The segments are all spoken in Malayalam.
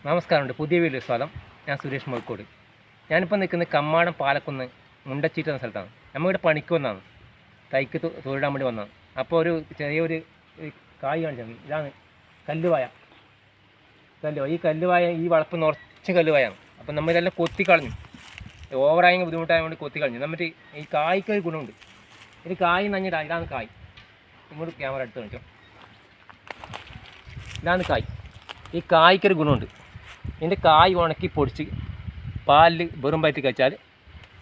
നമസ്കാരമുണ്ട്. പുതിയ വീഡിയോ സ്വാഗതം. ഞാൻ സുരേഷ് മുഴക്കോട്. ഞാനിപ്പോൾ നിൽക്കുന്നത് കമ്മാടം പാലക്കുന്ന് മുണ്ടച്ചീട്ട് എന്ന സ്ഥലത്താണ്. നമ്മളിവിടെ പണിക്ക് വന്നതാണ്, തൈക്ക് തൊഴിടാൻ വേണ്ടി വന്നതാണ്. അപ്പോൾ ചെറിയൊരു കായ് കാണിച്ചാൽ ഇതാണ് കല്ലുവായ. ഈ കല്ലുവായ ഈ വളപ്പ് നിറച്ച് കല്ലുവായാണ്. അപ്പം നമ്മളിതെല്ലാം കൊത്തിക്കളഞ്ഞു, ഓവറായ ബുദ്ധിമുട്ടായ കൊണ്ട് കൊത്തിക്കളഞ്ഞു. എന്നിട്ട് ഈ കായ്ക്ക് ഒരു ഗുണമുണ്ട്. ഇത് കായ് നഞ്ഞിട്ടാണ്. ഇതാണ് കായ്. ഇങ്ങോട്ട് ക്യാമറ എടുത്ത് കാണിച്ചോ. ഇതാണ് കായ്. ഈ കായ്ക്കൊരു ഗുണമുണ്ട്. ഇതിൻ്റെ കായ് ഉണക്കി പൊടിച്ച് പാലിൽ വെറും പറ്റി കഴിച്ചാൽ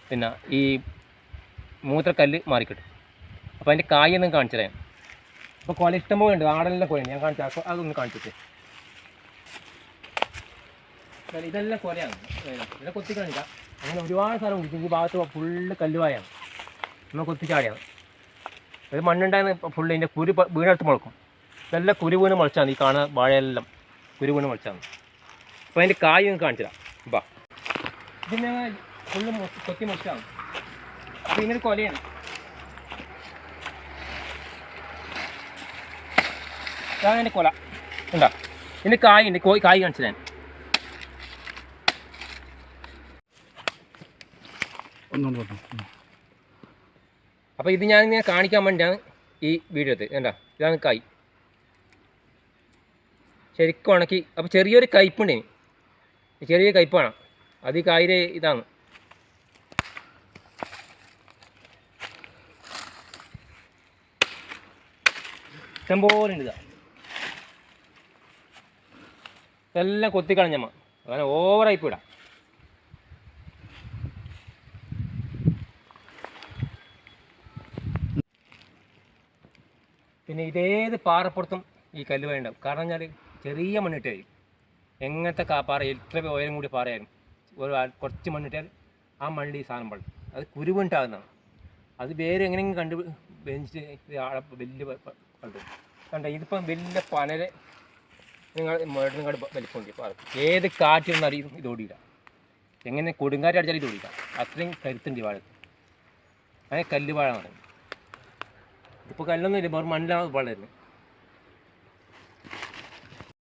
പിന്നെ ഈ മൂത്രക്കല്ല് മാറിക്കിട്ടും. അപ്പോൾ അതിൻ്റെ കായൊന്നും കാണിച്ചു തരാം. അപ്പോൾ കൊല ഇഷ്ടംപോലെ ഉണ്ട്, ആടെല്ലാം കൊലയുണ്ട്. ഞാൻ കാണിച്ചാൽ അപ്പോൾ അതൊന്ന് കാണിച്ചിട്ട്. ഇതെല്ലാം കൊലയാണ്, ഇതെല്ലാം കൊത്തി കാണിക്കാം. അങ്ങനെ ഒരുപാട് സ്ഥലം ഉണ്ട്. ഈ ഭാഗത്ത് ഫുള്ള് കല്ലുവായാണ്, നമ്മൾ കൊത്തിച്ചാടിയാണ്. ഇത് മണ്ണുണ്ടായിരുന്ന ഫുള്ള് ഇതിൻ്റെ കുരു വീണെടുത്ത് മുളക്കും. ഇതെല്ലാം കുരു വീണ് മുളച്ചാണ്. ഈ കാണുന്ന വാഴയെല്ലാം കുരു വീണ് മുളച്ചാണ്. അപ്പോൾ അതിൻ്റെ കായ് ഒന്ന് കാണിച്ചു തരാം. ബാ, ഇതിന് ഫുള്ള് കൊത്തി മുറിച്ചാണ്. അപ്പോൾ ഇങ്ങനെ കൊലയാണ്. ഇതാണ് എൻ്റെ കൊല. ഉണ്ടോ? ഇതിൻ്റെ കായ് ഉണ്ട്. കായ് കാണിച്ചു തരാൻ. അപ്പോൾ ഇത് ഞാനിങ്ങനെ കാണിക്കാൻ വേണ്ടിയാണ് ഈ വീഡിയോ എടുത്തത്. കണ്ടോ? ഇതാണ് കായ് ശരിക്കും ഉണക്കി. അപ്പോൾ ചെറിയൊരു കയ്പുണ്ട്, ചെറിയ കയ്പ്പാണ്. അത് ഈ കായിലെ ഇതാണ്. ഇഷ്ടംപോലെ ഉണ്ട്. ഇതെല്ലാം കൊത്തിക്കളഞ്ഞമ്മ, അങ്ങനെ ഓവറായിപ്പോയിടാം. പിന്നെ ഇതേത് പാറപ്പുറത്തും ഈ കല്ലുവായ ഉണ്ടാവും. കാരണം പറഞ്ഞാൽ ചെറിയ മണ്ണിട്ടായി എങ്ങനത്തെ പാറ എത്ര ഉയരം കൂടി പാറയായിരുന്നു, കുറച്ച് മണ്ണിട്ടാൽ ആ മണ്ണിൽ ഈ സാധനം പള്ളും. അത് കുരുവിണ്ടാകുന്നതാണ്. അത് വേറെ എങ്ങനെയെങ്കിലും കണ്ട് ബെഞ്ച് വലിയ പണ്ട് കണ്ട. ഇതിപ്പം വലിയ പനരെ നിങ്ങളുടെ വലിപ്പമുണ്ട്. പാറ ഏത് കാറ്റൊന്നും അറിയും ഇതോടിയില്ല. എങ്ങനെ കൊടുങ്കാറ്റ് അടിച്ചാലും ഇതോടിയില്ല. അത്രയും കരുത്തുണ്ട് ഈ വാഴക്ക്. അങ്ങനെ കല്ലുവാഴ എന്ന് പറയുന്നത്. ഇപ്പോൾ കല്ലൊന്നും ഇല്ല, വേറെ മണ്ണിലാണ് വളരുന്നത്.